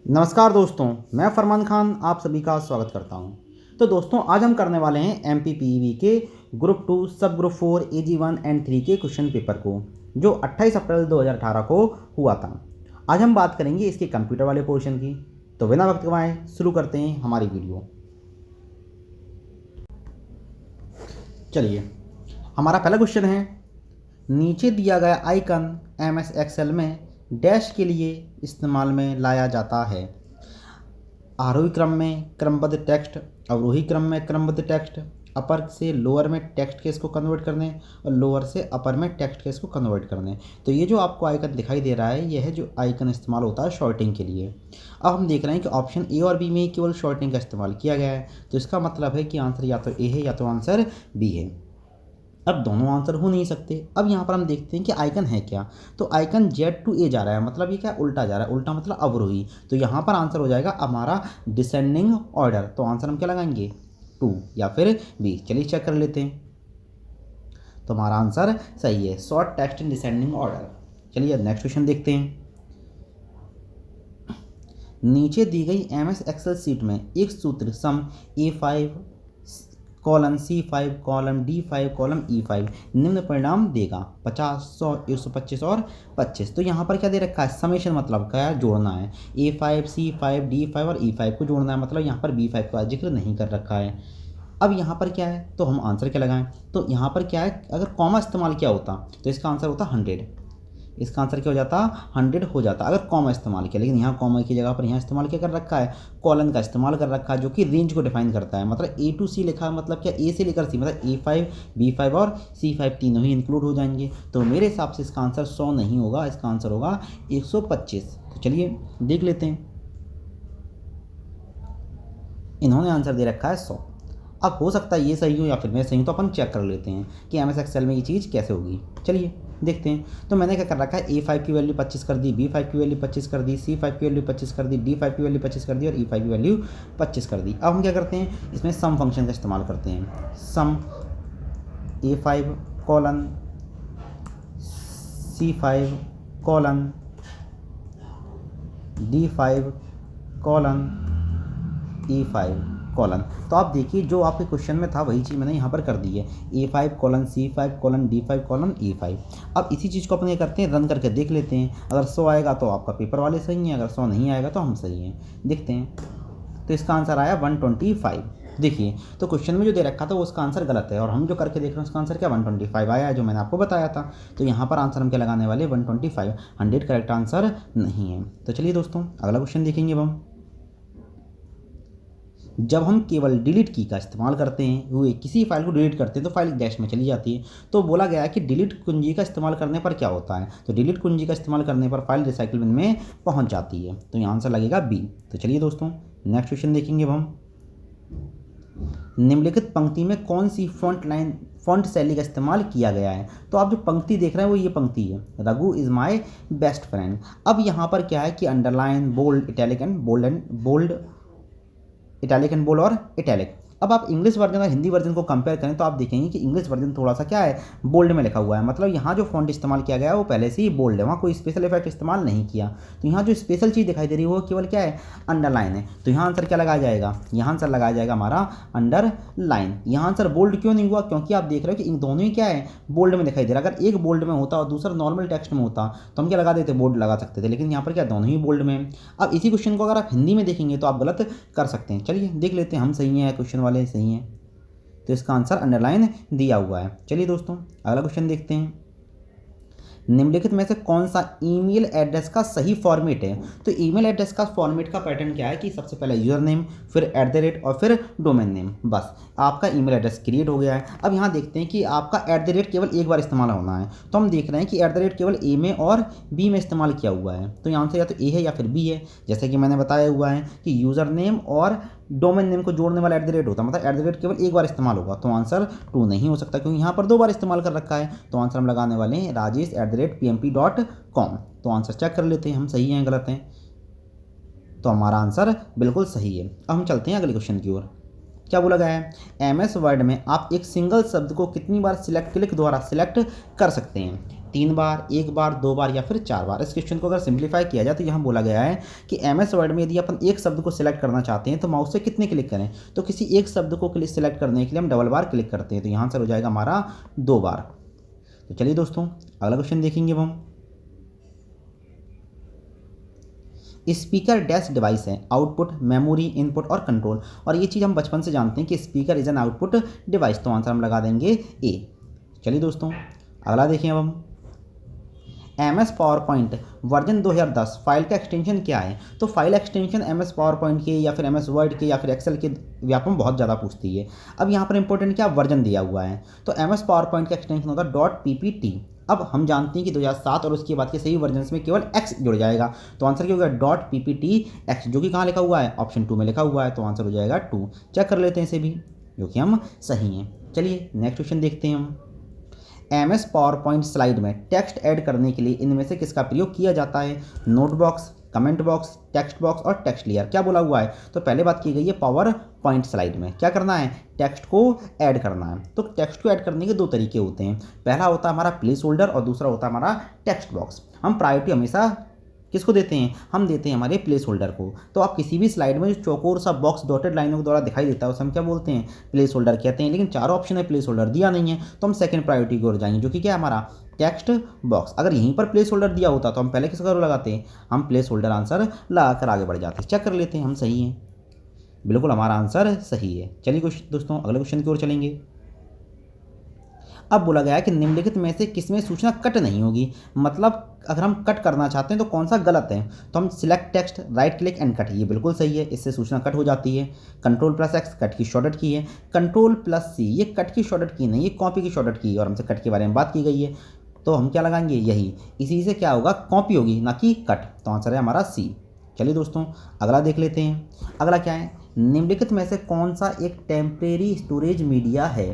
नमस्कार दोस्तों, मैं फरमान खान आप सभी का स्वागत करता हूं। तो दोस्तों, आज हम करने वाले हैं एमपीपीवी के ग्रुप 2 सब ग्रुप 4 AG1 एंड 3 के क्वेश्चन पेपर को, जो 28 अप्रैल 2018 को हुआ था। आज हम बात करेंगे इसके कंप्यूटर वाले पोर्शन की। तो बिना वक्त गंवाए शुरू करते हैं हमारी वीडियो। चलिए, हमारा पहला क्वेश्चन है, नीचे दिया गया आइकन MS एक्सेल में डैश के लिए इस्तेमाल में लाया जाता है। आरोही क्रम में क्रमबद्ध टेक्स्ट, अवरोही क्रम में क्रमबद्ध टेक्स्ट, अपर से लोअर में टेक्स्ट केस को कन्वर्ट करने और लोअर से अपर में टेक्स्ट केस को कन्वर्ट करने। तो ये जो आपको आइकन दिखाई दे रहा है, यह है जो आइकन इस्तेमाल होता है शॉर्टिंग के लिए। अब हम देख रहे हैं कि ऑप्शन ए और बी में केवल शॉर्टिंग का इस्तेमाल किया गया है, तो इसका मतलब है कि आंसर या तो ए है या तो आंसर बी है। अब दोनों आंसर हो नहीं सकते। अब यहाँ पर हम देखते हैं कि आइकन है क्या। तो आइकन Z to A जा रहा है, मतलब ये क्या उल्टा जा रहा है, उल्टा मतलब अवरोही। तो यहाँ पर आंसर हो जाएगा हमारा डिसेंडिंग ऑर्डर। तो आंसर हम क्या लगाएंगे, 2 या फिर बी। चलिए चेक कर लेते हैं। तो हमारा आंसर सही है, short text in descending order. चलिए नेक्स्ट क्वेश्चन देखते हैं। नीचे दी गई MS एक्सेल शीट में एक सूत्र सम A5 column C5 column D5 column E5 निम्न परिणाम देगा 50, 100, 125 और 25। तो यहाँ पर क्या दे रखा है, समेशन मतलब क्या है, जोड़ना है। A5 C5 D5 और E5 को जोड़ना है, मतलब यहाँ पर B5 का जिक्र नहीं कर रखा है। अब यहाँ पर क्या है, तो हम आंसर क्या लगाएं। तो यहाँ पर क्या है, अगर कॉमा इस्तेमाल किया होता तो इसका आंसर होता 100। इसका आंसर क्या हो जाता, 100 हो जाता अगर कॉमा इस्तेमाल किया। लेकिन यहाँ कॉमा की जगह पर यहाँ इस्तेमाल क्या कर रखा है, कॉलन का इस्तेमाल कर रखा है, जो कि रेंज को डिफाइन करता है। मतलब A to C लिखा है, मतलब क्या A से लेकर C, मतलब A5 B5 और C5 तीनों ही इंक्लूड हो जाएंगे। तो मेरे हिसाब से इसका आंसर 100 नहीं होगा, इसका आंसर होगा 125। तो चलिए देख लेते हैं। इन्होंने आंसर दे रखा है 100। अब हो सकता है ये सही हो या फिर मैं सही हूँ, तो अपन चेक कर लेते हैं कि MS एक्सेल में ये चीज़ कैसे होगी। चलिए देखते हैं। तो मैंने क्या कर रखा है, A5 की वैल्यू 25 कर दी, B5 की वैल्यू 25 कर दी, C5 की वैल्यू 25 कर दी, D5 की वैल्यू 25 कर दी और E5 की वैल्यू 25 कर दी। अब हम क्या करते हैं, इसमें सम फंक्शन का इस्तेमाल करते हैं। सम A5 colon C5 colon D5 colon E5 colon. तो आप देखिए, जो आपके क्वेश्चन में था वही चीज़ मैंने यहाँ पर कर दी है, A5 colon C5 colon D5 colon E5। अब इसी चीज़ को अपन ये करते हैं, रन करके देख लेते हैं। अगर 100 आएगा तो आपका पेपर वाले सही हैं, अगर 100 नहीं आएगा तो हम सही हैं। देखते हैं। तो इसका आंसर आया 125। देखिए, तो क्वेश्चन में जो दे रखा था वो उसका आंसर गलत है, और हम जो करके देख रहे हैं उसका आंसर क्या 125 आया है, जो मैंने आपको बताया था। तो यहाँ पर आंसर हम क्या लगाने वाले, 125। 100 करेक्ट आंसर नहीं है। तो चलिए दोस्तों, अगला क्वेश्चन देखेंगे अब हम। जब हम केवल डिलीट की का इस्तेमाल करते हैं, हुए किसी फाइल को डिलीट करते हैं तो फाइल डैश में चली जाती है। तो बोला गया है कि डिलीट कुंजी का इस्तेमाल करने पर क्या होता है। तो डिलीट कुंजी का इस्तेमाल करने पर फाइल रिसाइकल बिन में पहुंच जाती है। तो यहाँ आंसर लगेगा बी। तो चलिए दोस्तों, नेक्स्ट क्वेश्चन देखेंगे अब हम। निम्नलिखित पंक्ति में कौन सी फॉन्ट शैली का इस्तेमाल किया गया है। तो आप जो पंक्ति देख रहे हैं वो ये पंक्ति है, Raghu is my best friend. अब यहाँ पर क्या है कि underline, bold, italic and bold, italic and bold और इटैलिक। अब आप इंग्लिश वर्जन और हिंदी वर्जन को कंपेयर करें तो आप देखेंगे कि इंग्लिश वर्जन थोड़ा सा क्या है, बोल्ड में लिखा हुआ है। मतलब यहाँ जो फॉन्ट इस्तेमाल किया गया है वो पहले से ही बोल्ड है, वहाँ कोई स्पेशल इफेक्ट इस्तेमाल नहीं किया। तो यहाँ जो स्पेशल चीज़ दिखाई दे रही है वो केवल क्या है, अंडरलाइन है। तो यहाँ आंसर क्या लगाया जाएगा, यहाँ आंसर लगाया जाएगा हमारा अंडरलाइन। यहाँ आंसर बोल्ड क्यों नहीं हुआ, क्योंकि आप देख रहे हो कि इन दोनों ही क्या है, बोल्ड में दिखाई दे रहा है। अगर एक बोल्ड में होता और दूसरा नॉर्मल टेक्स्ट में होता तो हम क्या लगा देते, बोल्ड लगा सकते थे। लेकिन यहाँ पर क्या, दोनों ही बोल्ड में। अब इसी क्वेश्चन को अगर आप हिंदी में देखेंगे तो आप गलत कर सकते हैं। चलिए देख लेते हैं, हम सही हैं, क्वेश्चन वाले सही हैं। तो इसका आंसर अंडरलाइन दिया हुआ है। चलिए दोस्तों, अगला क्वेश्चन देखते हैं। निम्नलिखित में से कौन सा ईमेल एड्रेस का सही फॉर्मेट है। तो ईमेल एड्रेस का फॉर्मेट का पैटर्न क्या है कि सबसे पहले यूजर नेम, फिर @ और फिर डोमेन नेम। बस आपका ईमेल एड्रेस क्रिएट हो गया है। अब यहाँ देखते हैं कि आपका @ केवल एक बार इस्तेमाल होना है। तो हम देख रहे हैं कि @ केवल ए में और बी में इस्तेमाल किया हुआ है। तो यहाँ से या तो ए है या फिर बी है। जैसे कि मैंने बताया हुआ है कि यूज़र नेम और डोमेन नेम को जोड़ने वाला @ होता है, मतलब @ केवल एक बार इस्तेमाल होगा। तो आंसर 2 नहीं हो सकता, क्योंकि यहाँ पर 2 बार इस्तेमाल कर रखा है। तो आंसर हम लगाने वाले हैं rajesh@pmp.com। तो आंसर चेक कर लेते हैं, हम सही हैं गलत हैं। तो हमारा आंसर बिल्कुल सही है। अब हम चलते हैं अगले क्वेश्चन की ओर। क्या बोला गया है, MS वर्ड में आप एक सिंगल शब्द को कितनी बार क्लिक द्वारा सिलेक्ट कर सकते हैं। 3 बार, 1 बार, 2 बार या फिर 4 बार। इस क्वेश्चन को अगर सिंप्लीफाई किया जाए तो यहाँ बोला गया है कि MS वर्ड में यदि अपन एक शब्द को सिलेक्ट करना चाहते हैं तो माउस से कितने क्लिक करें, तो किसी एक शब्द को सिलेक्ट करने के लिए हम डबल बार क्लिक करते हैं, तो यहाँ आंसर हो जाएगा हमारा 2 बार। तो चलिए दोस्तों अगला क्वेश्चन देखेंगे अब हम। स्पीकर डैश डिवाइस है, आउटपुट, मेमोरी, इनपुट और कंट्रोल। और ये चीज़ हम बचपन से जानते हैं कि speaker is an output device, तो आंसर हम लगा देंगे ए। चलिए दोस्तों अगला देखें अब हम। MS power point version 2010 file का एक्सटेंशन क्या है, तो file extension MS power point के या फिर MS वर्ड के या फिर एक्सेल के व्यापम बहुत ज़्यादा पूछती है। अब यहाँ पर इंपॉर्टेंट क्या वर्जन दिया हुआ है, तो MS पावर पॉइंट का एक्सटेंशन होगा .ppt। अब हम जानते हैं कि 2007 और उसके बाद के सही वर्जन में केवल x जुड़ जाएगा, तो आंसर क्या होगा .ppt x, जो कि कहाँ लिखा हुआ है, ऑप्शन 2 में लिखा हुआ है, तो आंसर हो जाएगा 2। चेक कर लेते हैं इसे भी, जो कि हम सही हैं। चलिए नेक्स्ट क्वेश्चन देखते हैं हम। MS पावर पॉइंट स्लाइड में टेक्स्ट ऐड करने के लिए इनमें से किसका प्रयोग किया जाता है, note box, comment box, text box और टेक्स्ट लेयर। क्या बोला हुआ है, तो पहले बात की गई है पावर पॉइंट स्लाइड में क्या करना है, टेक्स्ट को ऐड करना है। तो टेक्स्ट को ऐड करने के 2 तरीके होते हैं, पहला होता है हमारा प्लेस होल्डर और दूसरा होता है हमारा टेक्स्ट बॉक्स। हम प्रायोरिटी हमेशा किसको देते हैं, हम देते हैं हमारे प्लेस होल्डर को। तो आप किसी भी स्लाइड में जो चौकोर सा बॉक्स डॉटेड लाइनों के द्वारा दिखाई देता है उसे हम क्या बोलते हैं, प्लेस होल्डर कहते हैं। लेकिन 4 ऑप्शन है, प्लेस होल्डर दिया नहीं है, तो हम सेकंड प्रायोरिटी की ओर जाएंगे, जो कि क्या है हमारा टेक्स्ट बॉक्स। अगर यहीं पर प्लेस होल्डर दिया होता तो हम पहले किसका लगाते हैं, हम प्लेस होल्डर आंसर लगाकर आगे बढ़ जाते। चेक कर लेते हैं हम सही हैं, बिल्कुल हमारा आंसर सही है। चलिए दोस्तों अगले क्वेश्चन की ओर चलेंगे। अब बोला गया है कि निम्नलिखित में से किसमें सूचना कट नहीं होगी, मतलब अगर हम कट करना चाहते हैं तो कौन सा गलत है, तो हम select text, right click and cut, ये बिल्कुल सही है, इससे सूचना कट हो जाती है। Ctrl+X कट की शॉर्टकट की है, Ctrl+C ये कट की शॉर्टकट की नहीं, ये कॉपी की शॉर्टकट की, और हमसे कट के बारे में बात की गई है, तो हम क्या लगाएंगे यही, इसी से क्या होगा, कॉपी होगी ना कि कट, तो आंसर है हमारा C। चलिए दोस्तों अगला देख लेते हैं। अगला क्या है, निम्नलिखित में से कौन सा एक टेम्परेरी स्टोरेज मीडिया है।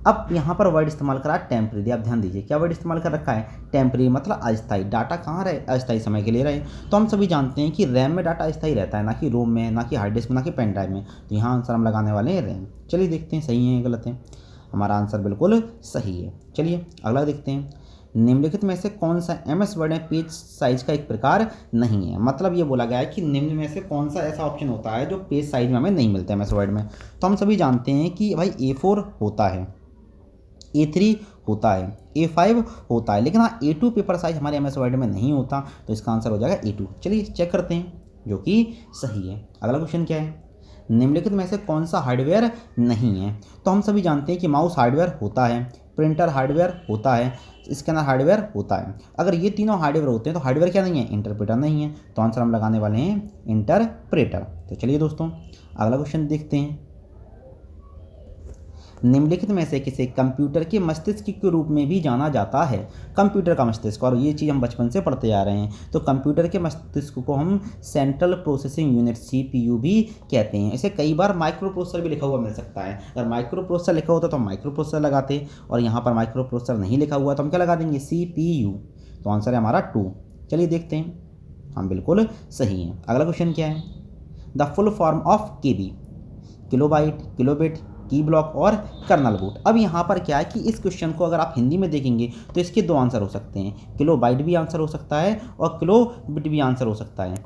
अब यहाँ पर वर्ड इस्तेमाल करा टेम्परेरी, आप ड्यान दीजिए क्या वर्ड इस्तेमाल कर रखा है, टेम्परेरी, मतलब अस्थायी। डाटा कहाँ रहे, अस्थायी समय के लिए रहे। तो हम सभी जानते हैं कि रैम में डाटा अस्थायी रहता है, ना कि रोम में, ना कि हार्ड डिस्क में, ना कि पेन ड्राइव में, तो यहाँ आंसर हम लगाने वाले हैं रैम। चलिए देखते हैं सही है गलत है, हमारा आंसर बिल्कुल सही है। चलिए अगला देखते हैं। निम्नलिखित में से कौन सा MS वर्ड में पेज साइज का एक प्रकार नहीं है, मतलब ये बोला गया है कि निम्न में से कौन सा ऐसा ऑप्शन होता है जो पेज साइज में हमें नहीं मिलता है MS वर्ड में। तो हम सभी जानते हैं कि भाई A4 होता है, A3 होता है, A5 होता है, लेकिन हाँ A2 पेपर साइज हमारे MS वर्ड में नहीं होता, तो इसका आंसर हो जाएगा A2। चलिए चेक करते हैं, जो कि सही है। अगला क्वेश्चन क्या है, निम्नलिखित में से कौन सा हार्डवेयर नहीं है, तो हम सभी जानते हैं कि माउस हार्डवेयर होता है, प्रिंटर हार्डवेयर होता है, स्कैनर हार्डवेयर होता है। अगर ये तीनों हार्डवेयर होते हैं तो हार्डवेयर क्या नहीं है, इंटरप्रेटर नहीं है, तो आंसर हम लगाने वाले हैं इंटरप्रेटर। तो चलिए दोस्तों अगला क्वेश्चन देखते हैं। निम्नलिखित में से किसे कंप्यूटर के मस्तिष्क के रूप में भी जाना जाता है, कंप्यूटर का मस्तिष्क, और ये चीज़ हम बचपन से पढ़ते आ रहे हैं। तो कंप्यूटर के मस्तिष्क को हम सेंट्रल प्रोसेसिंग यूनिट CPU भी कहते हैं। इसे कई बार माइक्रो प्रोसेसर भी लिखा हुआ मिल सकता है, अगर माइक्रो प्रोसेसर लिखा होता तो हम माइक्रो प्रोसेसर लगाते, और यहाँ पर माइक्रो प्रोसेसर नहीं लिखा हुआ तो हम क्या लगा देंगे, CPU, तो आंसर है हमारा 2। चलिए देखते हैं, हम बिल्कुल सही हैं। अगला क्वेश्चन क्या है, the full form of KB, kilobyte, kilobit, की ब्लॉक और कर्नल बूट। अब यहाँ पर क्या है कि इस क्वेश्चन को अगर आप हिंदी में देखेंगे तो इसके 2 आंसर हो सकते हैं, किलो बाइट भी आंसर हो सकता है और किलो बिट भी आंसर हो सकता है।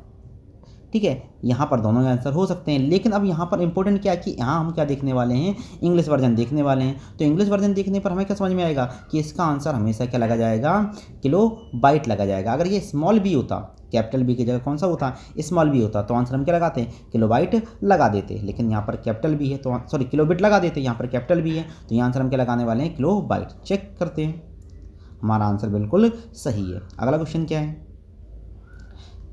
ठीक है, यहाँ पर दोनों आंसर हो सकते हैं, लेकिन अब यहाँ पर इंपॉर्टेंट क्या है कि यहाँ हम क्या देखने वाले हैं, इंग्लिश वर्जन देखने वाले हैं। तो इंग्लिश वर्जन देखने पर हमें क्या समझ में आएगा कि इसका आंसर हमेशा क्या लगा जाएगा, किलो बाइट लगा जाएगा। अगर ये स्मॉल बी होता, कैपिटल बी की जगह कौन सा होता, स्मॉल बी होता, तो आंसर हम क्या लगाते हैं, किलोबाइट लगा देते। लेकिन यहाँ पर कैपिटल बी है तो सॉरी किलोबिट लगा देते, यहाँ पर कैपिटल बी है तो यहाँ आंसर हम क्या लगाने वाले हैं, किलोबाइट। चेक करते हैं, हमारा आंसर बिल्कुल सही है। अगला क्वेश्चन क्या है,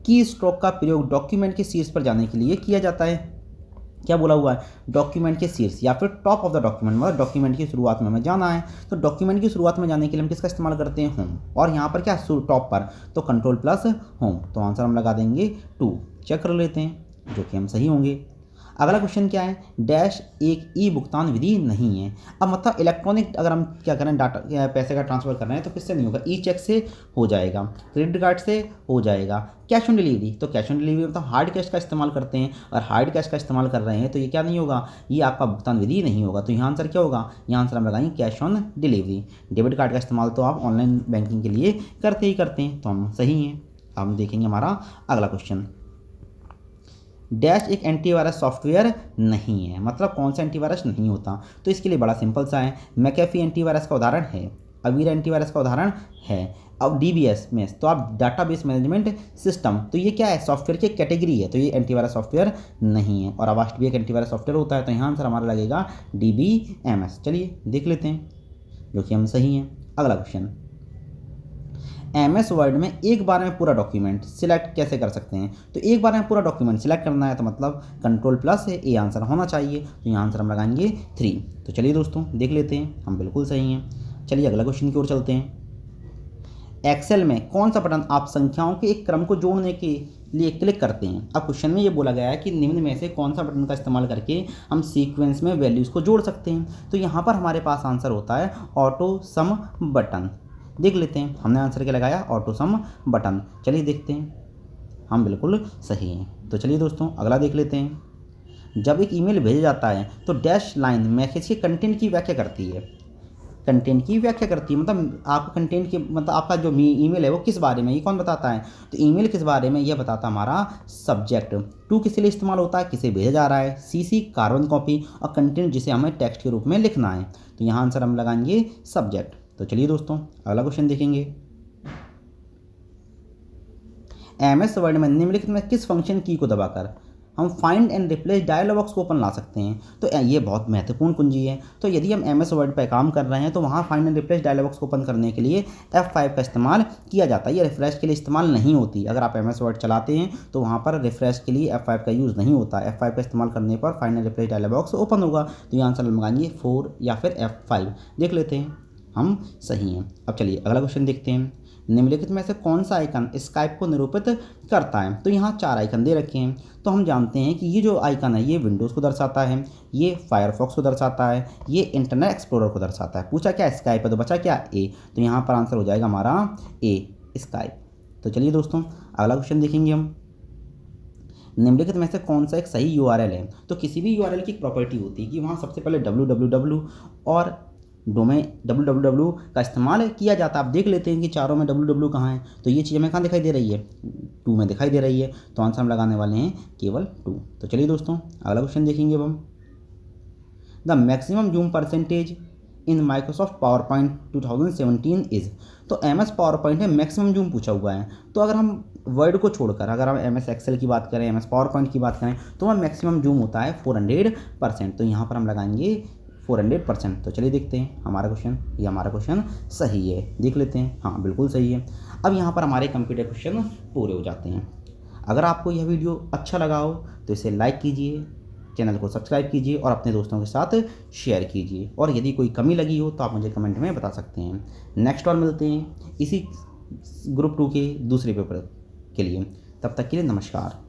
की स्ट्रोक का प्रयोग डॉक्यूमेंट के शीर्ष पर जाने के लिए किया जाता है। क्या बोला हुआ है, डॉक्यूमेंट के शीर्ष या फिर टॉप ऑफ द डॉक्यूमेंट, मतलब डॉक्यूमेंट की शुरुआत में हमें जाना है। तो डॉक्यूमेंट की शुरुआत में जाने के लिए हम किसका इस्तेमाल करते हैं, होम, और यहाँ पर क्या टॉप पर, तो Ctrl+Home, तो आंसर हम लगा देंगे 2। चेक कर लेते हैं, जो कि हम सही होंगे। अगला क्वेश्चन क्या है, डैश एक ई भुगतान विधि नहीं है। अब मतलब इलेक्ट्रॉनिक अगर हम क्या करें डाटा पैसे का ट्रांसफ़र कर रहे हैं तो किससे नहीं होगा, ई चेक से हो जाएगा, क्रेडिट कार्ड से हो जाएगा, कैश ऑन डिलीवरी, तो कैश ऑन डिलीवरी मतलब हार्ड कैश का इस्तेमाल करते हैं और हार्ड कैश का इस्तेमाल कर रहे हैं तो ये क्या नहीं होगा, ये आपका भुगतान विधि नहीं होगा। तो यहाँ आंसर क्या होगा, यहाँ आंसर हम लगाएंगे cash on delivery. Debit card का इस्तेमाल तो आप ऑनलाइन बैंकिंग के लिए करते ही करते हैं, तो हम सही हैं। हम देखेंगे हमारा अगला क्वेश्चन, डैश एक एंटीवायरस सॉफ्टवेयर नहीं है, मतलब कौन सा एंटीवायरस नहीं होता, तो इसके लिए बड़ा सिंपल सा है, मैकेफी एंटीवायरस का उदाहरण है, अवीरा एंटीवायरस का उदाहरण है। अब डीबीएस में तो आप डाटाबेस मैनेजमेंट सिस्टम, तो ये क्या है, सॉफ्टवेयर की कैटेगरी है, तो ये एंटीवायरस सॉफ्टवेयर नहीं है। और अवास्ट भी एक एंटीवायरस सॉफ्टवेयर होता है, तो यहाँ आंसर हमारा लगेगा DBMS। चलिए देख लेते हैं, जो कि हम सही हैं। अगला क्वेश्चन, MS वर्ड में एक बार में पूरा डॉक्यूमेंट सिलेक्ट कैसे कर सकते हैं, तो एक बार में पूरा डॉक्यूमेंट सिलेक्ट करना है तो मतलब कंट्रोल+ है, ए आंसर होना चाहिए, तो यहाँ आंसर हम लगाएंगे 3। तो चलिए दोस्तों देख लेते हैं, हम बिल्कुल सही हैं। चलिए अगला क्वेश्चन की ओर चलते हैं। एक्सेल में कौन सा बटन आप संख्याओं के एक क्रम को जोड़ने के लिए क्लिक करते हैं। अब क्वेश्चन में ये बोला गया है कि निम्न में से कौन सा बटन का इस्तेमाल करके हम सीक्वेंस में वैल्यूज़ को जोड़ सकते हैं, तो यहाँ पर हमारे पास आंसर होता है ऑटो सम बटन। देख लेते हैं, हमने आंसर क्या लगाया, ऑटो सम बटन। चलिए देखते हैं, हम बिल्कुल सही हैं। तो चलिए दोस्तों अगला देख लेते हैं। जब एक ईमेल भेजा जाता है तो डैश लाइन मैसेज के कंटेंट की व्याख्या करती है, कंटेंट की व्याख्या करती है, मतलब आपका कंटेंट के मतलब आपका जो ईमेल है वो किस बारे में, ये कौन बताता है, तो ईमेल किस बारे में, यह बताता हमारा सब्जेक्ट। टू किस लिए इस्तेमाल होता है, किसे भेजा जा रहा है, CC कार्बन कॉपी, और कंटेंट जिसे हमें टेक्स्ट के रूप में लिखना है, तो यहाँ आंसर हम लगाएंगे सब्जेक्ट। तो चलिए दोस्तों अगला क्वेश्चन देखेंगे। MS वर्ड में निम्नलिखित में किस फंक्शन की को दबाकर हम find and replace dialog box को ओपन ला सकते हैं, तो ये बहुत महत्वपूर्ण कुंजी है। तो यदि हम MS वर्ड पर काम कर रहे हैं तो वहाँ find and replace dialog box को ओपन करने के लिए F5 का इस्तेमाल किया जाता है, ये रिफ्रेश के लिए इस्तेमाल नहीं होती। अगर आप MS वर्ड चलाते हैं तो वहाँ पर रिफ्रेश के लिए F5 का यूज़ नहीं होता, F5 का इस्तेमाल करने पर find and replace dialog box open होगा, तो ये आंसर लगाएंगे 4 या फिर F5। देख लेते हैं, हम सही हैं। अब चलिए अगला क्वेश्चन देखते हैं। निम्नलिखित में से कौन सा आइकन स्काइप को निरूपित करता है, तो यहाँ 4 आइकन दे रखे हैं, तो हम जानते हैं कि ये जो आइकन है ये विंडोज़ को दर्शाता है, ये फायरफॉक्स को दर्शाता है, ये इंटरनेट एक्सप्लोरर को दर्शाता है। पूछा क्या स्काइप है तो बचा क्या ए, तो यहाँ पर आंसर हो जाएगा हमारा ए स्काइप। तो चलिए दोस्तों अगला क्वेश्चन देखेंगे हम। निम्नलिखित में से कौन सा एक सही URL है, तो किसी भी URL की एक प्रॉपर्टी होती है कि वहाँ सबसे पहले www और डोमेन www का इस्तेमाल किया जाता है। आप देख लेते हैं कि चारों में www कहाँ है, तो ये चीज़ हमें कहाँ दिखाई दे रही है, 2 में दिखाई दे रही है, तो आंसर हम लगाने वाले हैं केवल 2। तो चलिए दोस्तों अगला क्वेश्चन देखेंगे अब हम। The maximum zoom percentage in Microsoft power point 2017 is, तो MS पावर पॉइंट है, मैक्सिमम जूम पूछा हुआ है, तो अगर हम वर्ड को छोड़कर अगर हम MS एक्सेल की बात करें, MS पावर पॉइंट की बात करें, तो वह मैक्सिमम जूम होता है 400%, तो यहाँ पर हम लगाएंगे 400%। तो चलिए देखते हैं हमारा क्वेश्चन, ये हमारा क्वेश्चन सही है, देख लेते हैं, हाँ बिल्कुल सही है। अब यहाँ पर हमारे कंप्यूटर क्वेश्चन पूरे हो जाते हैं। अगर आपको यह वीडियो अच्छा लगा हो तो इसे लाइक कीजिए, चैनल को सब्सक्राइब कीजिए और अपने दोस्तों के साथ शेयर कीजिए, और यदि कोई कमी लगी हो तो आप मुझे कमेंट में बता सकते हैं। नेक्स्ट और मिलते हैं इसी ग्रुप 2 के दूसरे पेपर के लिए, तब तक के लिए नमस्कार।